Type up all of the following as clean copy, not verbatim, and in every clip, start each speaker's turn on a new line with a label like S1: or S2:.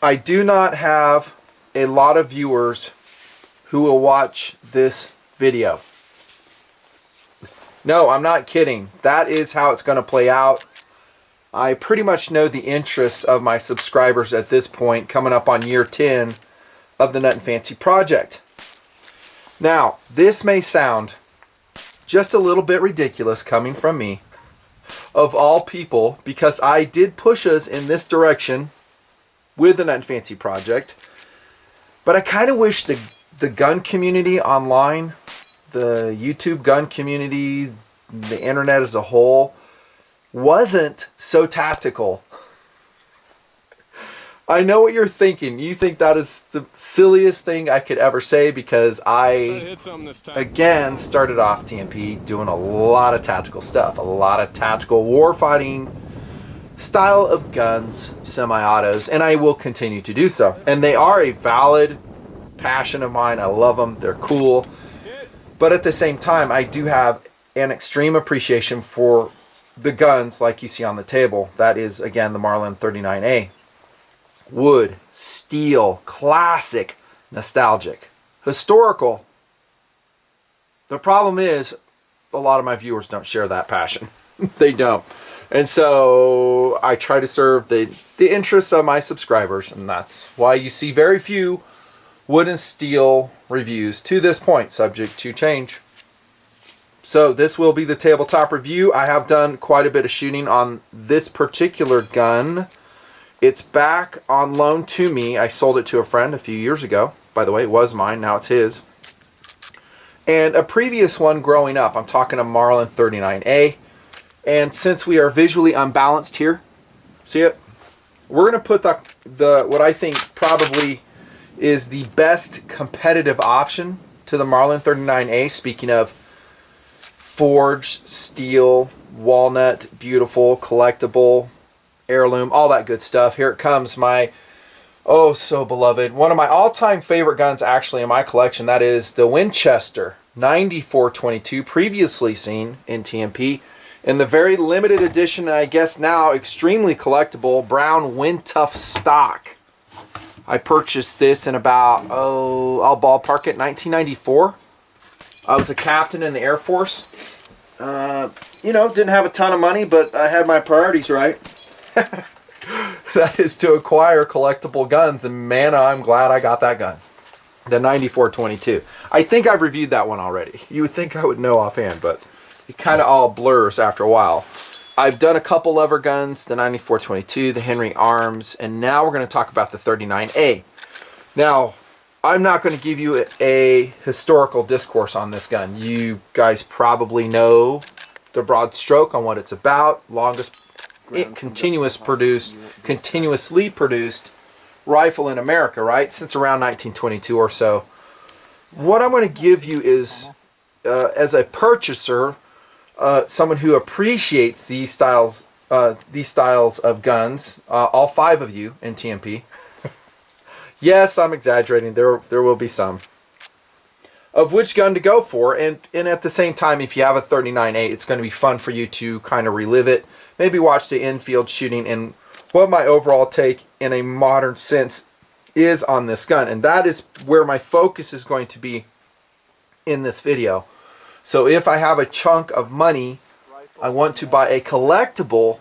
S1: I do not have a lot of viewers who will watch this video. No, I'm not kidding. That is how it's going to play out. I pretty much know the interests of my subscribers at this point, coming up on year 10 of the Nut and Fancy project. Now, this may sound just a little bit ridiculous coming from me, of all people, because I did push us in this direction with the Nut and Fancy project. But I kind of wish the gun community online, the YouTube gun community, the internet as a whole, wasn't so tactical. I know what you're thinking. You think that is the silliest thing I could ever say, because I, again, started off TMP doing a lot of tactical stuff, a lot of tactical warfighting style of guns, semi-autos, and I will continue to do so. And they are a valid passion of mine. I love them. They're cool. But at the same time, I do have an extreme appreciation for the guns like you see on the table. That is, again, the Marlin 39A. Wood, steel, classic, nostalgic, historical. The problem is, a lot of my viewers don't share that passion. They don't. And so I try to serve the interests of my subscribers, and that's why you see very few wood and steel reviews to this point, subject to change. So this will be the tabletop review. I have done quite a bit of shooting on this particular gun. It's back on loan to me. I sold it to a friend a few years ago. By the way, it was mine. Now it's his. And a previous one growing up, I'm talking a Marlin 39A. And since we are visually unbalanced here, see it? We're going to put the what I think probably is the best competitive option to the Marlin 39A. Speaking of forged steel, walnut, beautiful, collectible, heirloom, all that good stuff. Here it comes, my oh so beloved, one of my all-time favorite guns actually in my collection. That is the Winchester 9422, previously seen in TMP in the very limited edition, and I guess now extremely collectible, brown Wind Tough stock. I purchased this in about, I'll ballpark it, 1994. I was a captain in the Air Force. You know, didn't have a ton of money, but I had my priorities right. That is to acquire collectible guns, and man, I'm glad I got that gun. The 9422. I think I've reviewed that one already. You would think I would know offhand, but it kind of all blurs after a while. I've done a couple other guns, the 9422, the Henry Arms, and now we're going to talk about the 39A. Now, I'm not going to give you a historical discourse on this gun. You guys probably know the broad stroke on what it's about. Longest continuously produced rifle in America, right? Since around 1922 or so. What I'm going to give you is, as a purchaser, someone who appreciates these styles of guns, all 5 of you in TMP. Yes, I'm exaggerating. There will be some. Of which gun to go for, and at the same time, if you have a 39A, it's going to be fun for you to kind of relive it. Maybe watch the infield shooting and what my overall take in a modern sense is on this gun. And that is where my focus is going to be in this video. So if I have a chunk of money, I want to buy a collectible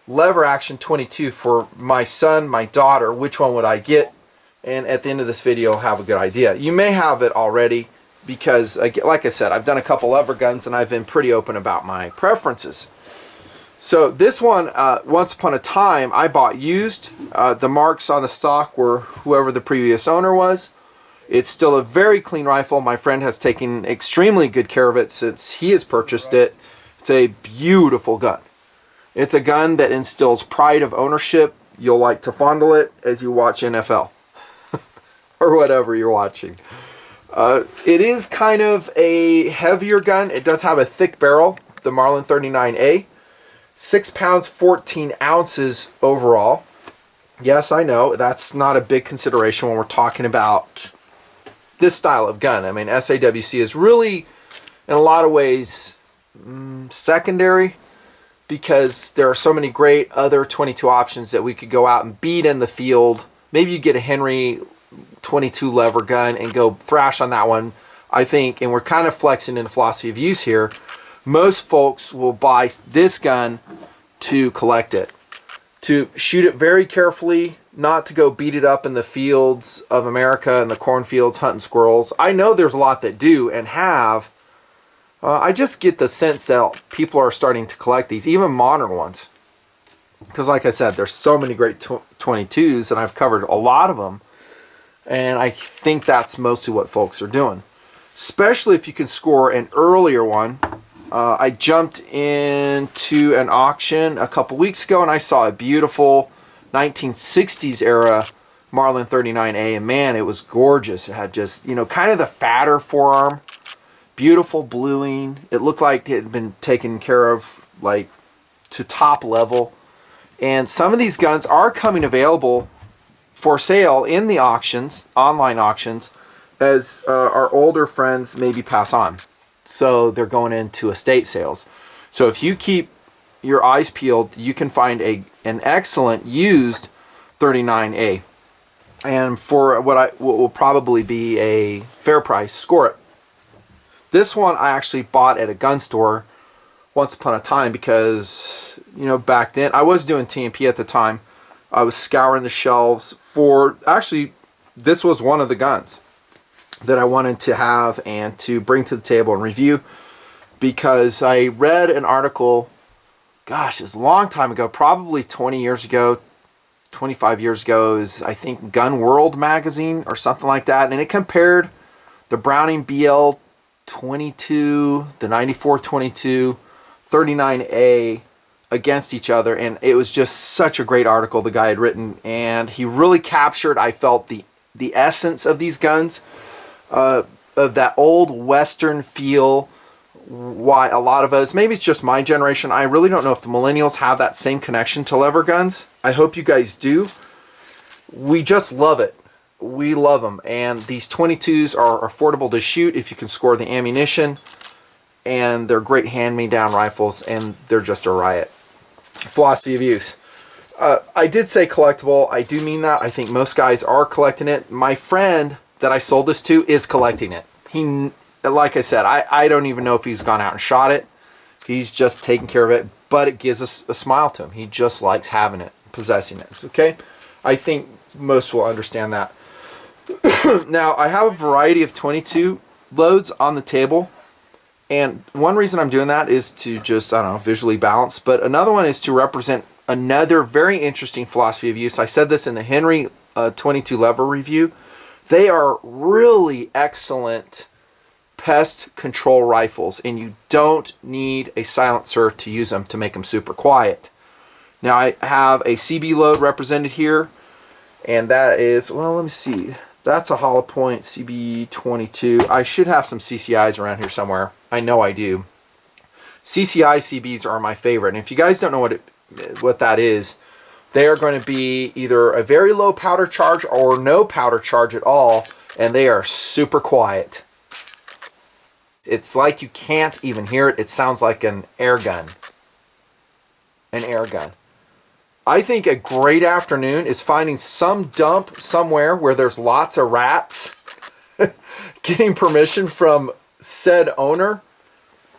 S1: lever action 22 for my son, my daughter. Which one would I get? And at the end of this video, I'll have a good idea. You may have it already because, like I said, I've done a couple other guns and I've been pretty open about my preferences. So this one, once upon a time, I bought used. The marks on the stock were whoever the previous owner was. It's still a very clean rifle. My friend has taken extremely good care of it since he has purchased it. It's a beautiful gun. It's a gun that instills pride of ownership. You'll like to fondle it as you watch NFL or whatever you're watching. It is kind of a heavier gun. It does have a thick barrel, the Marlin 39A. 6 pounds, 14 ounces overall. Yes, I know, that's not a big consideration when we're talking about this style of gun. I mean, SAWC is really, in a lot of ways, secondary. because there are so many great other 22 options that we could go out and beat in the field. Maybe you get a Henry 22 lever gun and go thrash on that one. I think, and we're kind of flexing in the philosophy of use here, most folks will buy this gun to collect it, to shoot it very carefully, not to go beat it up in the fields of America and the cornfields hunting squirrels. I know there's a lot that do and have. I just get the sense that people are starting to collect these, even modern ones. Because like I said, there's so many great 22s, and I've covered a lot of them. And I think that's mostly what folks are doing. Especially if you can score an earlier one. I jumped into an auction a couple weeks ago, and I saw a beautiful 1960s era Marlin 39A. And man, it was gorgeous. It had just, you know, kind of the fatter forearm. Beautiful bluing. It looked like it had been taken care of, like, to top level. And some of these guns are coming available for sale in the auctions, online auctions, as our older friends maybe pass on. So they're going into estate sales. So if you keep your eyes peeled, you can find an excellent used 39A. And for what will probably be a fair price, score it. This one I actually bought at a gun store once upon a time because, you know, back then, I was doing TMP at the time. I was scouring the shelves for, actually, this was one of the guns that I wanted to have and to bring to the table and review, because I read an article, gosh, it's a long time ago, probably 20 years ago, 25 years ago, is I think Gun World magazine or something like that, and it compared the Browning BL 22, the 94 22, 39A against each other, and it was just such a great article the guy had written, and he really captured, I felt, the essence of these guns, of that old Western feel. Why a lot of us, maybe it's just my generation, I really don't know if the millennials have that same connection to lever guns. I hope you guys do. We just love it. We love them, and these 22s are affordable to shoot if you can score the ammunition, and they're great hand-me-down rifles, and they're just a riot. Philosophy of use. I did say collectible. I do mean that. I think most guys are collecting it. My friend that I sold this to is collecting it. He, like I said, I don't even know if he's gone out and shot it. He's just taking care of it, but it gives us a smile to him. He just likes having it, possessing it. Okay? I think most will understand that. Now, I have a variety of 22 loads on the table, and one reason I'm doing that is to just, I don't know, visually balance, but another one is to represent another very interesting philosophy of use. I said this in the Henry 22 lever review. They are really excellent pest control rifles, and you don't need a silencer to use them to make them super quiet. Now, I have a CB load represented here, and that is, well, let me see. That's a hollow point CB22. I should have some CCIs around here somewhere. I know I do. CCI CBs are my favorite. And if you guys don't know what that is, they are going to be either a very low powder charge or no powder charge at all, and they are super quiet. It's like you can't even hear it. It sounds like an air gun. An air gun. I think a great afternoon is finding some dump somewhere where there's lots of rats, getting permission from said owner,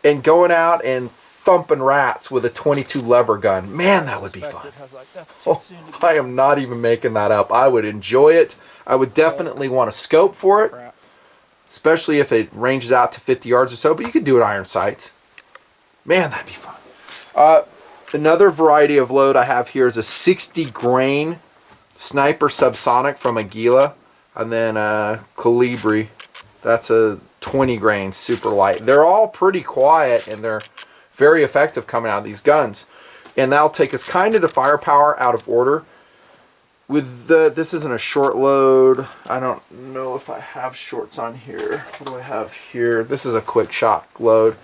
S1: and going out and thumping rats with a 22 lever gun. Man, that would be fun. Oh, I am not even making that up. I would enjoy it. I would definitely want a scope for it, especially if it ranges out to 50 yards or so, but you could do it iron sights. Man, that'd be fun. Another variety of load I have here is a 60 grain sniper subsonic from Aguila, and then Colibri. That's a 20 grain super light. They're all pretty quiet, and they're very effective coming out of these guns. And that'll take us kind of to firepower out of order. With this isn't a short load. I don't know if I have shorts on here. What do I have here? This is a quick shot load.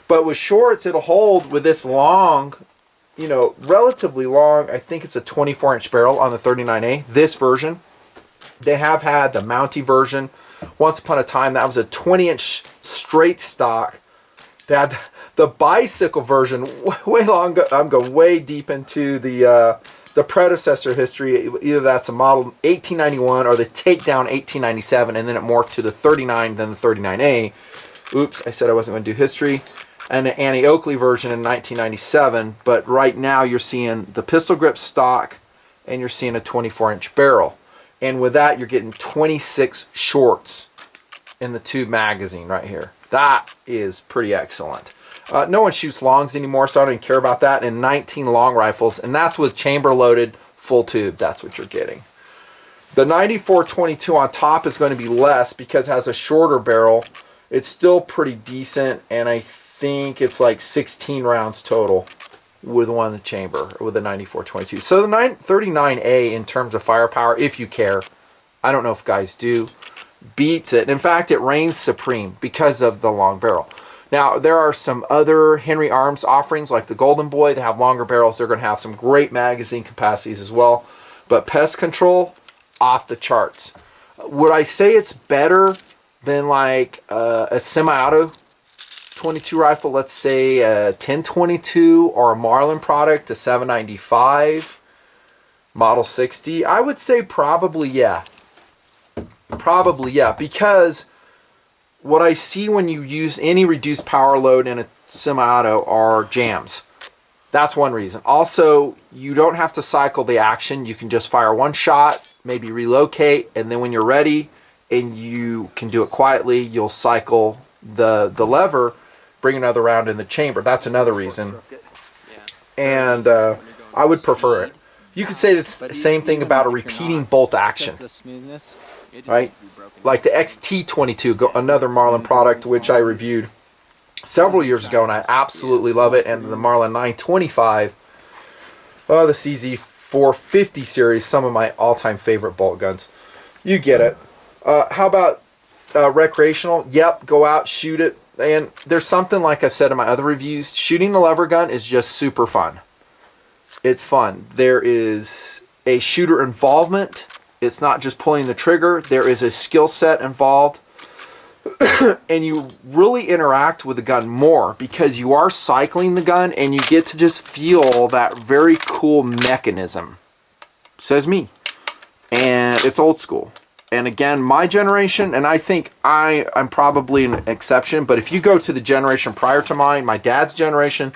S1: But with shorts, it'll hold with this long, you know, relatively long. I think it's a 24-inch barrel on the 39A. This version. They have had the Mountie version. Once upon a time, that was a 20-inch straight stock. They had the The bicycle version, way long. I'm going way deep into the predecessor history. Either that's a model 1891 or the takedown 1897, and then it morphed to the 39, then the 39A. Oops, I said I wasn't going to do history. And the Annie Oakley version in 1997. But right now you're seeing the pistol grip stock, and you're seeing a 24-inch barrel. And with that, you're getting 26 shorts in the tube magazine right here. That is pretty excellent. No one shoots longs anymore, so I don't even care about that. And 19 long rifles, and that's with chamber-loaded full tube. That's what you're getting. The 94-22 on top is going to be less because it has a shorter barrel. It's still pretty decent, and I think it's like 16 rounds total with one in the chamber, with the 94-22. So the 39A, in terms of firepower, if you care, I don't know if guys do, beats it. In fact, it reigns supreme because of the long barrel. Now, there are some other Henry Arms offerings, like the Golden Boy. They have longer barrels. They're going to have some great magazine capacities as well. But pest control, off the charts. Would I say it's better than like a semi-auto 22 rifle, let's say a 1022 or a Marlin product, a 795 Model 60? I would say probably yeah. Probably yeah, because what I see when you use any reduced power load in a semi-auto are jams. That's one reason. Also, you don't have to cycle the action. You can just fire one shot, maybe relocate, and then when you're ready and you can do it quietly, you'll cycle the lever, bring another round in the chamber. That's another reason. And I would prefer it. You could say the same thing about a repeating bolt action, right? Like the XT22, another Marlin product, which I reviewed several years ago, and I absolutely love it. And the Marlin 925, the CZ450 series, some of my all-time favorite bolt guns. You get it. How about recreational? Yep, go out, shoot it. And there's something, like I've said in my other reviews, shooting a lever gun is just super fun. It's fun. There is a shooter involvement. It's not just pulling the trigger. There is a skill set involved. And you really interact with the gun more because you are cycling the gun and you get to just feel that very cool mechanism. Says me. And it's old school. And again, my generation, and I think I'm probably an exception, but if you go to the generation prior to mine, my dad's generation,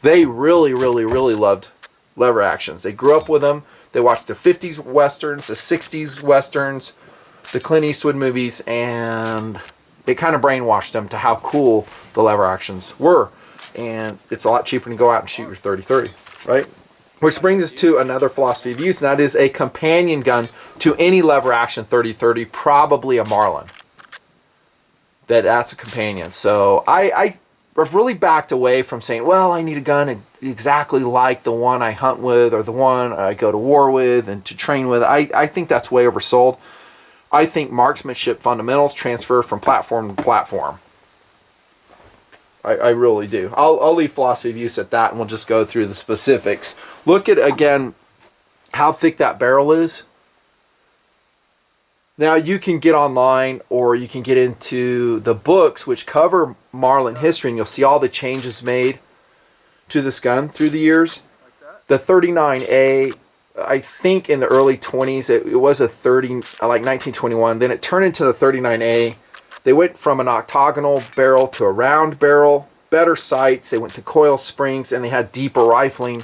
S1: they really, really, really loved lever actions. They grew up with them. They watched the 50s westerns, the 60s westerns, the Clint Eastwood movies, and it kind of brainwashed them to how cool the lever actions were. And it's a lot cheaper to go out and shoot your 30-30, right? Which brings us to another philosophy of use, and that is a companion gun to any lever action 30-30, probably a Marlin. That's a companion. So I've really backed away from saying, well, I need a gun exactly like the one I hunt with or the one I go to war with and to train with. I think that's way oversold. I think marksmanship fundamentals transfer from platform to platform. I really do. I'll leave philosophy of use at that, and we'll just go through the specifics. Look at, again, how thick that barrel is. Now, you can get online or you can get into the books which cover Marlin history, and you'll see all the changes made to this gun through the years. The 39A, I think in the early 20s, it was a 30, like 1921. Then it turned into the 39A. They went from an octagonal barrel to a round barrel, better sights. They went to coil springs, and they had deeper rifling.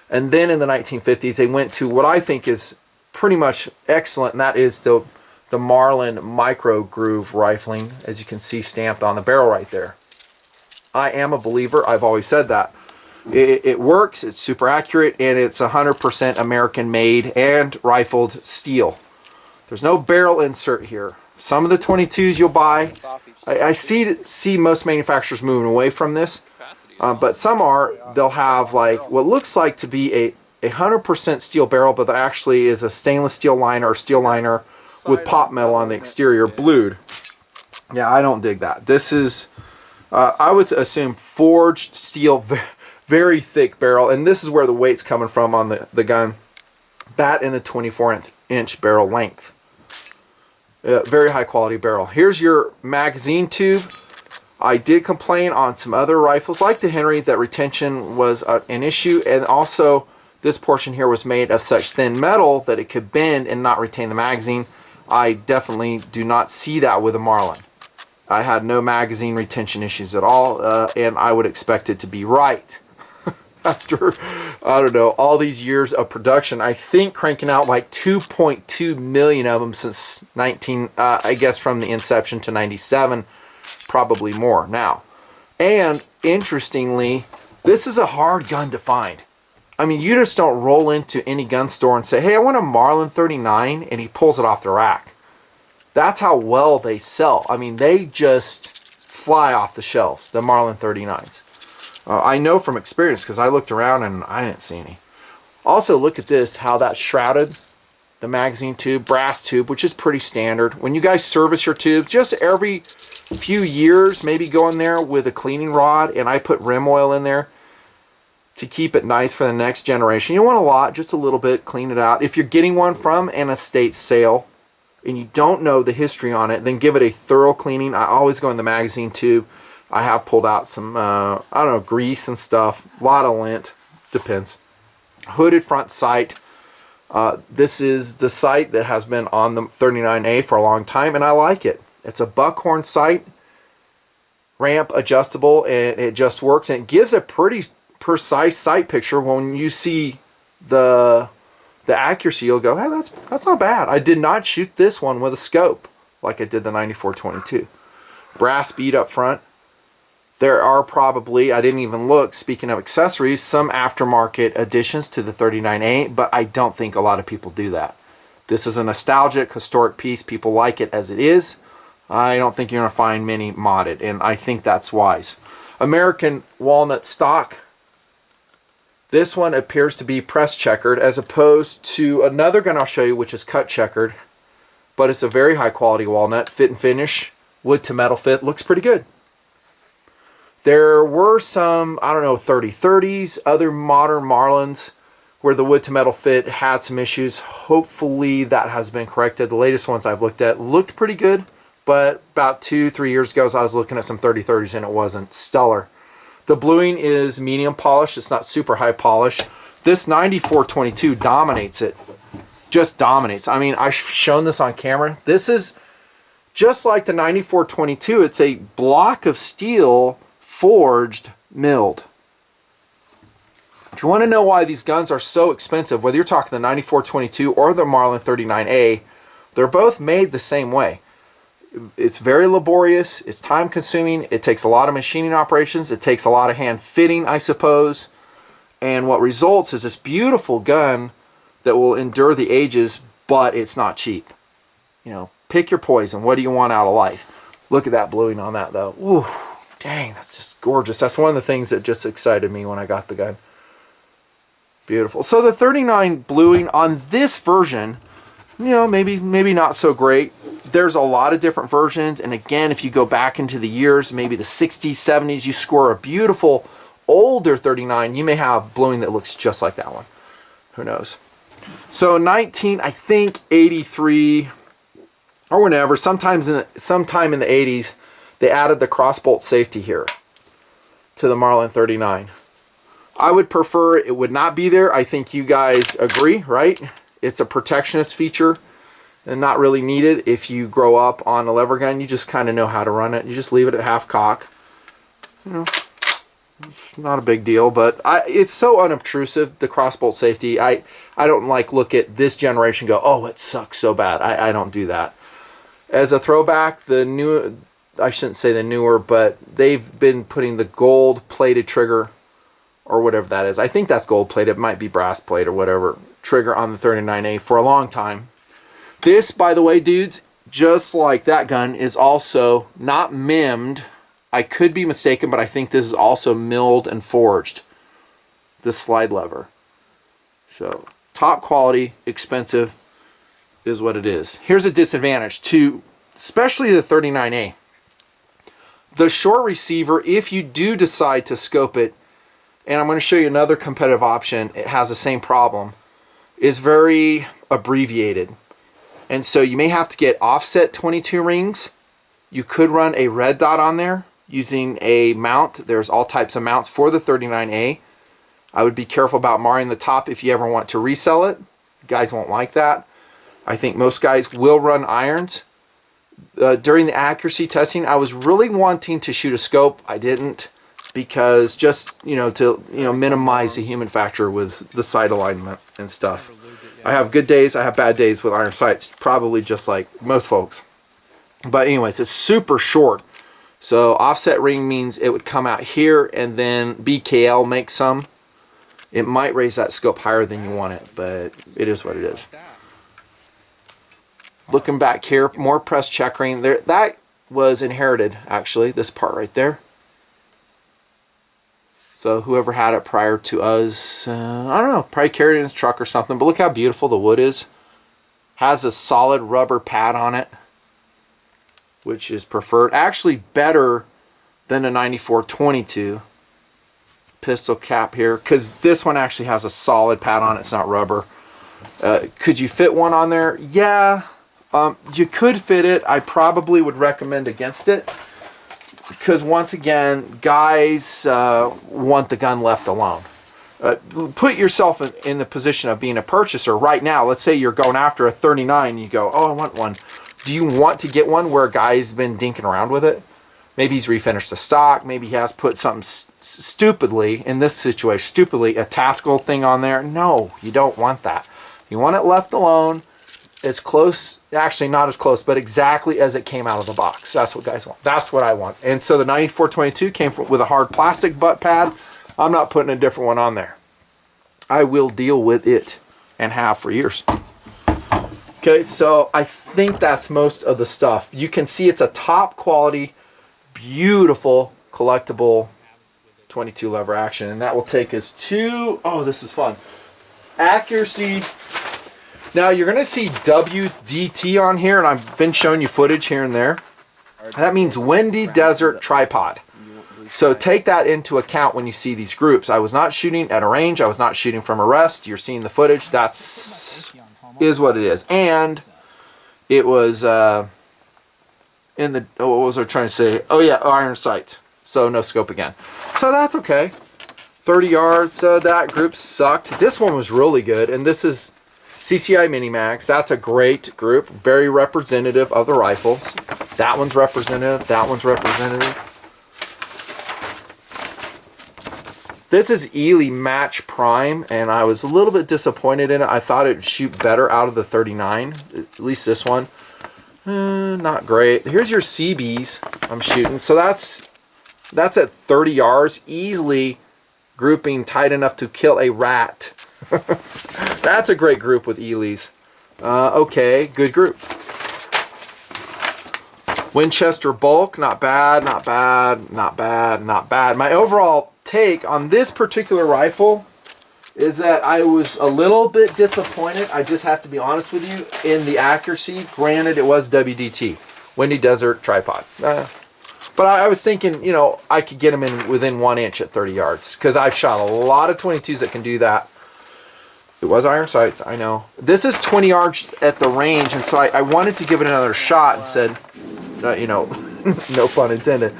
S1: And then in the 1950s, they went to what I think is pretty much excellent, and that is the Marlin micro groove rifling, as you can see stamped on the barrel right there. I am a believer. I've always said that. It works, it's super accurate, and it's 100% American made and rifled steel. There's no barrel insert here. Some of the 22s you'll buy, I see most manufacturers moving away from this, but some they'll have like what looks like to be a 100% steel barrel, but there actually is a stainless steel liner or steel liner with pop metal on the exterior, blued. Yeah, I don't dig that. This is, I would assume, forged steel, very thick barrel, and this is where the weight's coming from on the gun. That and the 24-inch barrel length. Very high quality barrel. Here's your magazine tube. I did complain on some other rifles like the Henry that retention was an issue, and also this portion here was made of such thin metal that it could bend and not retain the magazine. I definitely do not see that with a Marlin. I had no magazine retention issues at all, and I would expect it to be right. After, I don't know, all these years of production, I think cranking out like 2.2 million of them since I guess from the inception to 97, probably more now. And interestingly, this is a hard gun to find. I mean, you just don't roll into any gun store and say, hey, I want a Marlin 39, and he pulls it off the rack. That's how well they sell. I mean, they just fly off the shelves, the Marlin 39s. I know from experience because I looked around and I didn't see any. Also, look at this, how that's shrouded. The magazine tube, brass tube, which is pretty standard. When you guys service your tubes, just every few years, maybe go in there with a cleaning rod, and I put rim oil in there to keep it nice for the next generation. You don't want a lot, just a little bit, clean it out. If you're getting one from an estate sale and you don't know the history on it, then give it a thorough cleaning. I always go in the magazine tube. I have pulled out some, I don't know, grease and stuff. A lot of lint. Depends. Hooded front sight. This is the sight that has been on the 39A for a long time, and I like it. It's a buckhorn sight. Ramp adjustable, and it just works. And it gives a pretty precise sight picture. When you see the accuracy, you'll go, hey, that's not bad. I did not shoot this one with a scope like I did the 94-22. Brass bead up front. There are probably, I didn't even look, speaking of accessories, some aftermarket additions to the 39A, but I don't think a lot of people do that. This is a nostalgic, historic piece. People like it as it is. I don't think you're going to find many modded, and I think that's wise. American walnut stock. This one appears to be press checkered as opposed to another gun I'll show you, which is cut checkered, but it's a very high quality walnut. Fit and finish, wood to metal fit, looks pretty good. There were some, I don't know, 3030s, other modern Marlins where the wood to metal fit had some issues. Hopefully that has been corrected. The latest ones I've looked at looked pretty good, but about 2-3 years ago I was looking at some 3030s and it wasn't stellar. The bluing is medium polish. It's not super high polish. This 94-22 dominates it. Just dominates. I mean, I've shown this on camera. This is just like the 94-22. It's a block of steel forged, milled. If you want to know why these guns are so expensive, whether you're talking the 94-22 or the Marlin 39A, they're both made the same way. It's very laborious, it's time consuming, it takes a lot of machining operations, it takes a lot of hand fitting, I suppose, and what results is this beautiful gun that will endure the ages, but it's not cheap. You know, pick your poison. What do you want out of life? Look at that bluing on that though. Ooh. Dang, that's just gorgeous. That's one of the things that just excited me when I got the gun. Beautiful. So the 39 bluing on this version, you know, maybe not so great. There's a lot of different versions. And again, if you go back into the years, maybe the 60s, 70s, you score a beautiful older 39, you may have bluing that looks just like that one. Who knows? So 83 or whenever, sometime in the 80s, they added the crossbolt safety here to the Marlin 39. I would prefer it would not be there. I think you guys agree, right? It's a protectionist feature and not really needed. If you grow up on a lever gun, you just kind of know how to run it. You just leave it at half cock. You know, it's not a big deal, but it's so unobtrusive, the crossbolt safety. I don't like look at this generation and go, oh, it sucks so bad. I don't do that. As a throwback, the new, I shouldn't say the newer, but they've been putting the gold-plated trigger, or whatever that is. I think that's gold-plated. It might be brass plate or whatever, trigger on the 39A for a long time. This, by the way, dudes, just like that gun, is also not mimmed. I could be mistaken, but I think this is also milled and forged, this slide lever. So, top quality, expensive is what it is. Here's a disadvantage to, especially the 39A. The short receiver, if you do decide to scope it, and I'm going to show you another competitive option, it has the same problem, is very abbreviated. And so you may have to get offset 22 rings. You could run a red dot on there, using a mount. There's all types of mounts for the 39A. I would be careful about marring the top if you ever want to resell it. You guys won't like that. I think most guys will run irons. During the accuracy testing, I was really wanting to shoot a scope. I didn't, because just, to, minimize the human factor with the sight alignment and stuff. I have good days, I have bad days with iron sights, probably just like most folks. But anyways, it's super short. So offset ring means it would come out here, and then BKL makes some. It might raise that scope higher than you want it, but it is what it is. Looking back here, more press checkering. There, that was inherited, actually, this part right there. So whoever had it prior to us, I don't know, probably carried it in his truck or something. But look how beautiful the wood is. Has a solid rubber pad on it, which is preferred. Actually better than a 94-22 pistol cap here, because this one actually has a solid pad on it. It's not rubber. Could you fit one on there? Yeah. You could fit it. I probably would recommend against it, because once again, guys want the gun left alone. Put yourself in the position of being a purchaser right now. Let's say you're going after a 39 and you go, oh, I want one. Do you want to get one where a guy's been dinking around with it? Maybe he's refinished the stock. Maybe he has put something stupidly, in this situation, stupidly, a tactical thing on there. No, you don't want that. You want it left alone. It's close, actually not as close, but exactly as it came out of the box. That's what guys want. That's what I want. And so the 94-22 came with a hard plastic butt pad. I'm not putting a different one on there. I will deal with it, and have for years. Okay, so I think that's most of the stuff. You can see it's a top quality, beautiful, collectible 22 lever action. And that will take us to, oh, this is fun. Accuracy. Now you're going to see WDT on here, and I've been showing you footage here and there. That means Windy Desert Tripod. So take that into account when you see these groups. I was not shooting at a range. I was not shooting from a rest. You're seeing the footage. Is what it is. And it was in the, what was I trying to say? Oh yeah, iron sights. So no scope again. So that's okay. 30 yards. That group sucked. This one was really good, and this is CCI Mini Mags. That's a great group, very representative of the rifles. That one's representative. That one's representative. This is Ely Match Prime, and I was a little bit disappointed in it. I thought it would shoot better out of the 39, at least this one. Not great. Here's your CBs I'm shooting. So that's at 30 yards, easily grouping tight enough to kill a rat. That's a great group with Ely's. Okay, good group. Winchester bulk, not bad, not bad, not bad, not bad. My overall take on this particular rifle is that I was a little bit disappointed. I just have to be honest with you in the accuracy. Granted, it was WDT, Windy Desert Tripod. But I was thinking, I could get them in within 1 inch at 30 yards, because I've shot a lot of 22s that can do that. It was iron sights, I know. This is 20 yards at the range, and so I wanted to give it another shot and said, no pun intended,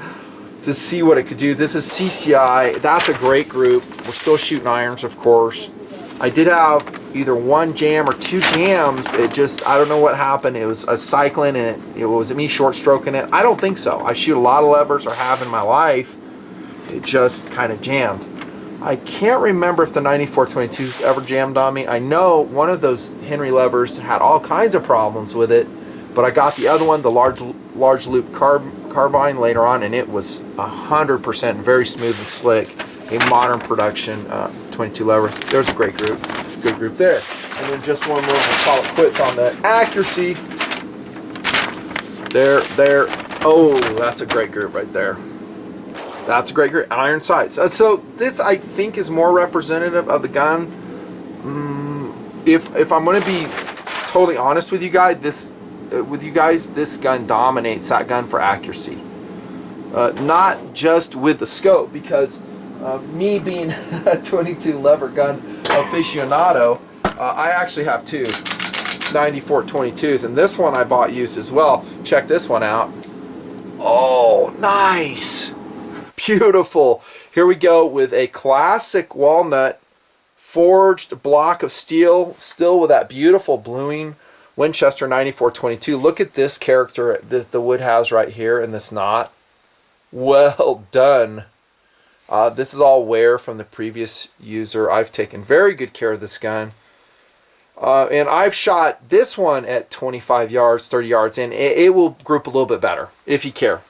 S1: to see what it could do. This is CCI. That's a great group. We're still shooting irons, of course. I did have either one jam or two jams. It just, I don't know what happened. It was a cycling, and it was me short stroking it. I don't think so. I shoot a lot of levers, or have in my life. It just kind of jammed. I can't remember if the 94-22s ever jammed on me. I know one of those Henry levers had all kinds of problems with it, but I got the other one, the large loop carbine, later on, and it was 100% very smooth and slick. A modern production 22 levers. There's a great group. Good group there. And then just one more, we'll call it quits on the accuracy. There. Oh, that's a great group right there. That's a great group. Iron sights. So this, I think, is more representative of the gun. If I'm going to be totally honest with you guys, this gun dominates that gun for accuracy. Not just with the scope, because me being a 22 lever gun aficionado, I actually have two 94-22s, and this one I bought used as well. Check this one out. Oh, nice. Beautiful. Here we go with a classic walnut forged block of steel, still with that beautiful bluing Winchester 9422. Look at this character the wood has right here in this knot. Well done. This is all wear from the previous user. I've taken very good care of this gun. And I've shot this one at 25 yards, 30 yards, and it will group a little bit better if you care.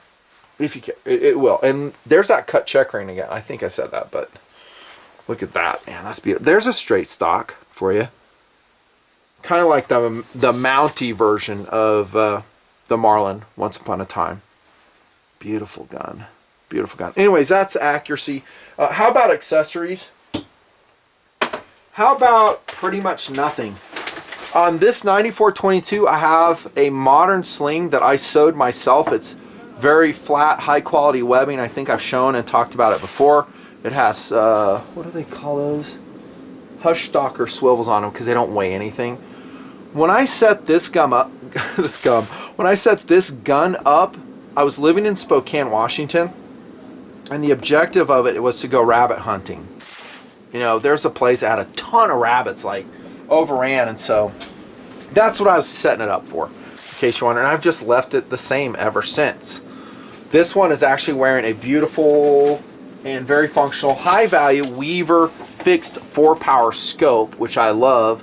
S1: If you care, it will. And there's that cut checkering again. I think I said that, but look at that. Man, that's beautiful. There's a straight stock for you. Kind of like the Mountie version of the Marlin once upon a time. Beautiful gun. Beautiful gun. Anyways, that's accuracy. How about accessories? How about pretty much nothing? On this 9422, I have a modern sling that I sewed myself. It's very flat, high quality webbing. I think I've shown and talked about it before. It has, what do they call those? Hush stalker swivels on them because they don't weigh anything. When I set this gun up, when I set this gun up, I was living in Spokane, Washington, and the objective of it was to go rabbit hunting. You know, there's a place that had a ton of rabbits, like overran, and so that's what I was setting it up for, in case you're wondering. I've just left it the same ever since. This one is actually wearing a beautiful and very functional, high value Weaver fixed 4-power scope, which I love,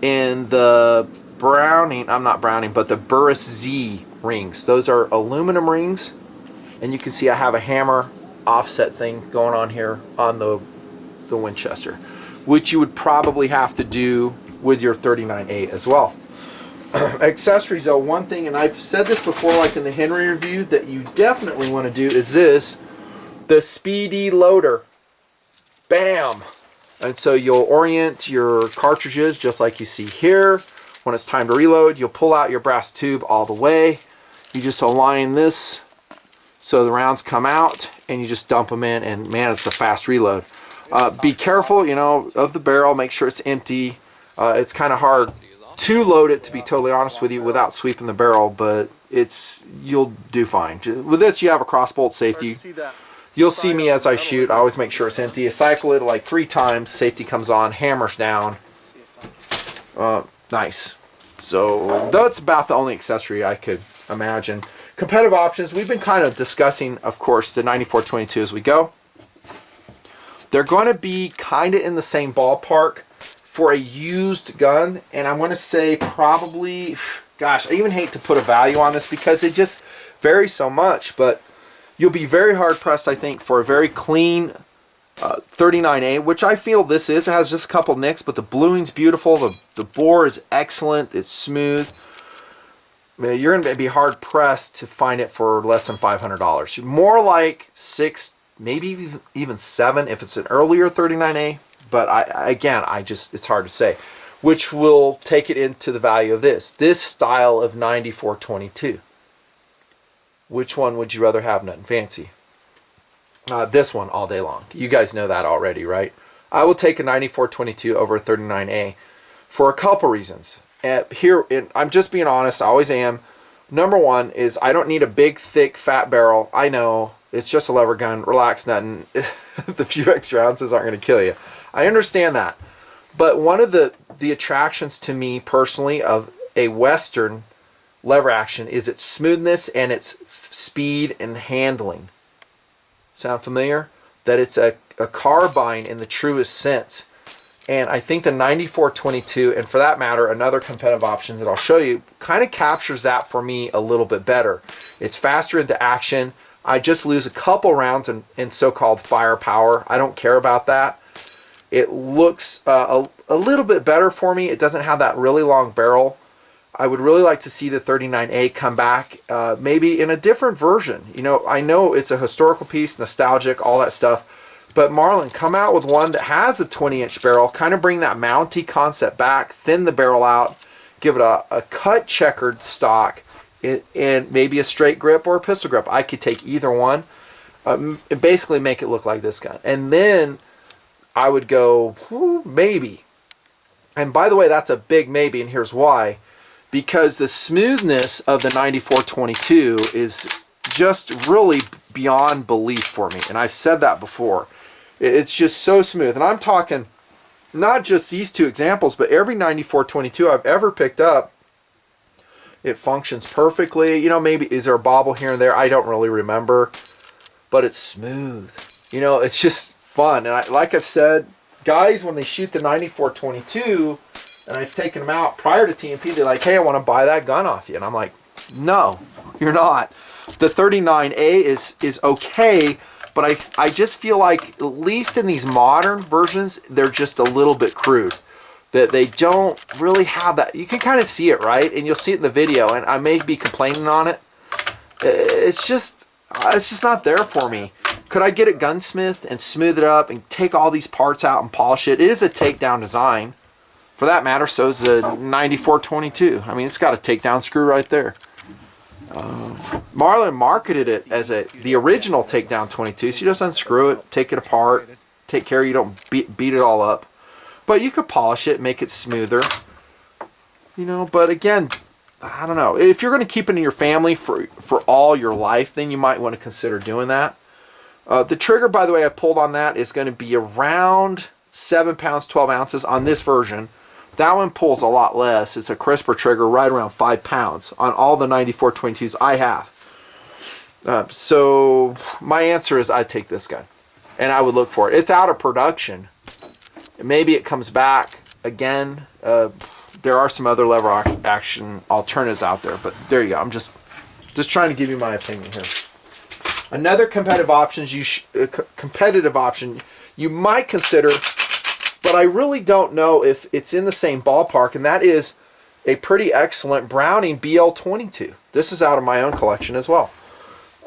S1: in the Browning, I'm not Browning, but the Burris Z rings. Those are aluminum rings, and you can see I have a hammer offset thing going on here on the Winchester, which you would probably have to do with your 39A as well. Accessories, though, one thing, and I've said this before, like in the Henry review, that you definitely want to do is this, the Speedy Loader. Bam! And so you'll orient your cartridges just like you see here. When it's time to reload, you'll pull out your brass tube all the way. You just align this so the rounds come out, and you just dump them in, and man, it's a fast reload. Be careful, you know, of the barrel. Make sure it's empty. It's kind of hard to load it, to be totally honest with you, without sweeping the barrel, but you'll do fine. With this, you have a crossbolt safety. You'll see me as I shoot. I always make sure it's empty. I cycle it like 3 times. Safety comes on, hammers down. Nice. So that's about the only accessory I could imagine. Competitive options. We've been kind of discussing, of course, the 9422 as we go. They're going to be kind of in the same ballpark for a used gun, and I'm going to say probably, gosh, I even hate to put a value on this because it just varies so much, but you'll be very hard pressed, I think, for a very clean 39A, which I feel this is. It has just a couple nicks, but the bluing's beautiful, the bore is excellent, it's smooth. I mean, you're going to be hard pressed to find it for less than $500. More like $600, maybe even $700 if it's an earlier 39A. But it's hard to say, which will take it into the value of this style of 9422. Which one would you rather have, Nut and Fancy? This one all day long. You guys know that already, right? I will take a 9422 over a 39A for a couple reasons. I'm just being honest, I always am. Number one is I don't need a big, thick, fat barrel. I know, it's just a lever gun. Relax, nothing. The few extra ounces aren't going to kill you. I understand that. But one of the attractions to me personally of a Western lever action is its smoothness and its speed and handling. Sound familiar? That it's a carbine in the truest sense. And I think the 9422, and for that matter, another competitive option that I'll show you, kind of captures that for me a little bit better. It's faster into action. I just lose a couple rounds in so-called firepower. I don't care about that. It looks a little bit better for me. It doesn't have that really long barrel. I would really like to see the 39A come back, maybe in a different version. You know, I know it's a historical piece, nostalgic, all that stuff. But Marlin, come out with one that has a 20-inch barrel, kind of bring that Mountie concept back, thin the barrel out, give it a cut checkered stock, and maybe a straight grip or a pistol grip. I could take either one, and basically make it look like this gun. And then I would go, maybe. And by the way, that's a big maybe, and here's why. Because the smoothness of the 9422 is just really beyond belief for me. And I've said that before. It's just so smooth. And I'm talking not just these two examples, but every 9422 I've ever picked up, it functions perfectly. You know, maybe is there a bobble here and there? I don't really remember. But it's smooth. You know, it's just fun. And like I've said, guys, when they shoot the 9422, and I've taken them out prior to TMP, they're like, hey, I want to buy that gun off you. And I'm like, no, you're not. The 39A is okay, but I just feel like, at least in these modern versions, they're just a little bit crude. That they don't really have that. You can kind of see it, right? And you'll see it in the video, and I may be complaining on it. It's just not there for me. Could I get it gunsmith and smooth it up and take all these parts out and polish it? It is a takedown design. For that matter, so is the 9422. I mean, it's got a takedown screw right there. Marlin marketed it as the original takedown 22, so you just unscrew it, take it apart, take care you don't beat it all up. But you could polish it, make it smoother. You know, but again, I don't know. If you're going to keep it in your family for all your life, then you might want to consider doing that. The trigger, by the way, I pulled on that is going to be around 7 pounds, 12 ounces on this version. That one pulls a lot less. It's a crisper trigger, right around 5 pounds on all the 9422s I have. So my answer is I'd take this gun, and I would look for it. It's out of production. Maybe it comes back again. There are some other lever action alternatives out there, but there you go. I'm just trying to give you my opinion here. Another competitive option you might consider, but I really don't know if it's in the same ballpark, and that is a pretty excellent Browning BL-22. This is out of my own collection as well.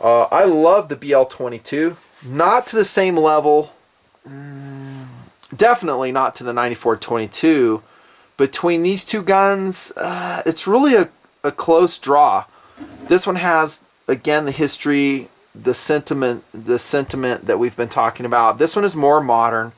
S1: I love the BL-22. Not to the same level, definitely not to the 9422. Between these two guns, it's really a close draw. This one has, again, the history, the sentiment that we've been talking about. This one is more modern.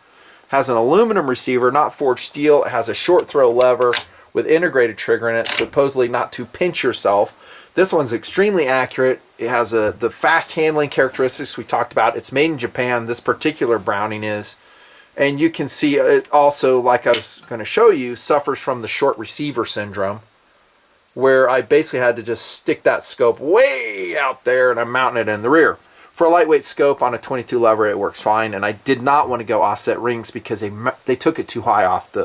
S1: Has an aluminum receiver, not forged steel. It has a short throw lever with integrated trigger in it, supposedly not to pinch yourself. This one's extremely accurate. It has the fast handling characteristics we talked about. It's made in Japan. This particular Browning is. And you can see it also, like I was going to show you, suffers from the short receiver syndrome, where I basically had to just stick that scope way out there and I'm mounting it in the rear. For a lightweight scope on a 22 lever, it works fine, and I did not want to go offset rings because they took it too high off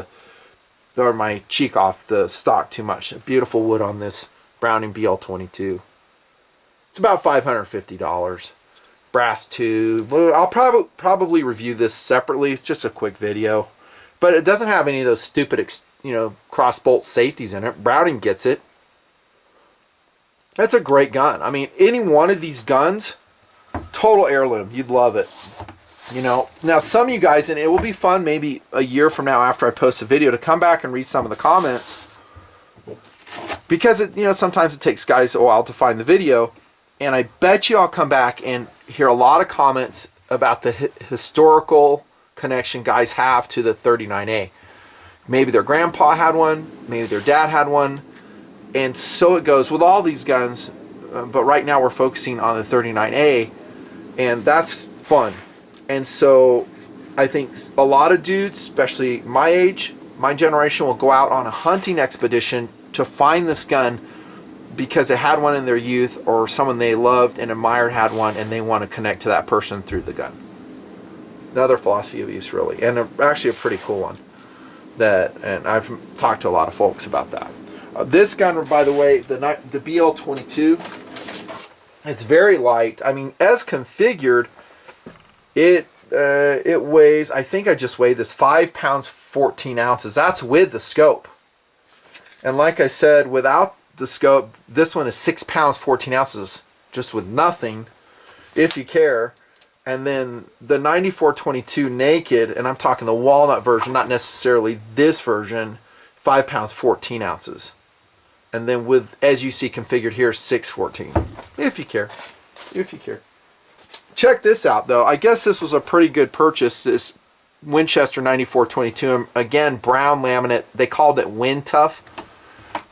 S1: my cheek off the stock too much. Beautiful wood on this Browning BL-22. It's about $550. Brass tube. I'll probably review this separately. It's just a quick video, but it doesn't have any of those stupid, cross bolt safeties in it. Browning gets it. That's a great gun. I mean, any one of these guns, total heirloom. You'd love it. You know, now some of you guys, and it will be fun maybe a year from now after I post a video to come back and read some of the comments, because sometimes it takes guys a while to find the video, and I bet you I'll come back and hear a lot of comments about the historical connection guys have to the 39A. Maybe their grandpa had one, maybe their dad had one, and so it goes with all these guns, but right now we're focusing on the 39A, and that's fun. And so I think a lot of dudes, especially my age, my generation, will go out on a hunting expedition to find this gun because they had one in their youth, or someone they loved and admired had one, and they want to connect to that person through the gun. Another philosophy of use, really, and actually a pretty cool one. And I've talked to a lot of folks about that. This gun, by the way, the BL-22, it's very light. I mean, as configured, it weighs, I think I just weighed this, 5 pounds 14 ounces. That's with the scope. And like I said, without the scope, this one is 6 pounds 14 ounces, just with nothing, if you care. And then the 9422 naked, and I'm talking the walnut version, not necessarily this version, 5 pounds 14 ounces. And then with, as you see configured here, 614, if you care. If you care. Check this out, though. I guess this was a pretty good purchase, this Winchester 9422. Again, brown laminate. They called it Wind Tough.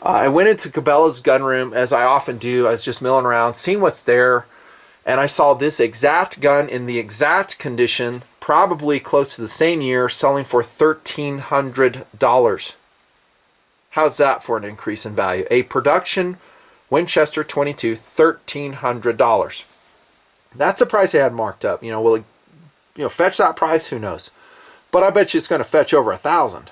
S1: I went into Cabela's gun room, as I often do. I was just milling around, seeing what's there. And I saw this exact gun in the exact condition, probably close to the same year, selling for $1,300. How's that for an increase in value? A production Winchester 22, $1,300. That's the price they had marked up. Will it fetch that price? Who knows? But I bet you it's going to fetch over $1,000.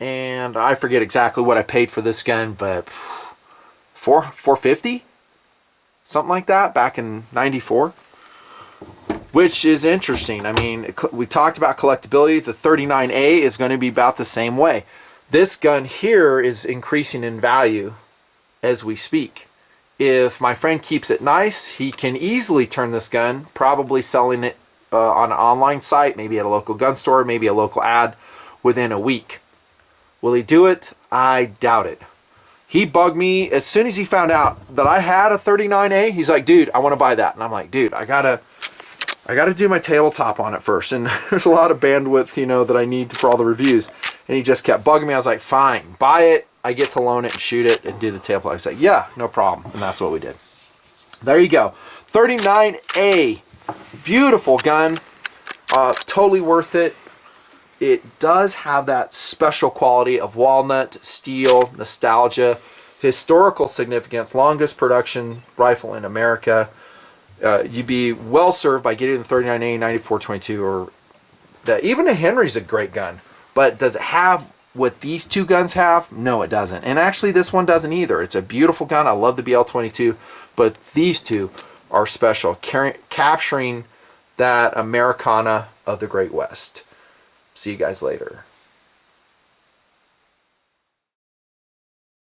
S1: And I forget exactly what I paid for this gun, but $450? Something like that back in '94. Which is interesting. I mean, we talked about collectability. The 39A is going to be about the same way. This gun here is increasing in value as we speak. If my friend keeps it nice, he can easily turn this gun, probably selling it on an online site, maybe at a local gun store, maybe a local ad, within a week. Will he do it? I doubt it. He bugged me as soon as he found out that I had a 39A. He's like, dude, I want to buy that. And I'm like, dude, I gotta do my tabletop on it first. And there's a lot of bandwidth, that I need for all the reviews. And he just kept bugging me. I was like, fine, buy it. I get to loan it and shoot it and do the tabletop. He's like, yeah, no problem. And that's what we did. There you go. 39A. Beautiful gun. Totally worth it. It does have that special quality of walnut, steel, nostalgia, historical significance, longest production rifle in America. You'd be well served by getting the 39A 9422 or even a Henry's a great gun. But does it have what these two guns have? No, it doesn't. And actually this one doesn't either. It's a beautiful gun. I love the BL-22, but these two are special, capturing that Americana of the Great West. See you guys later.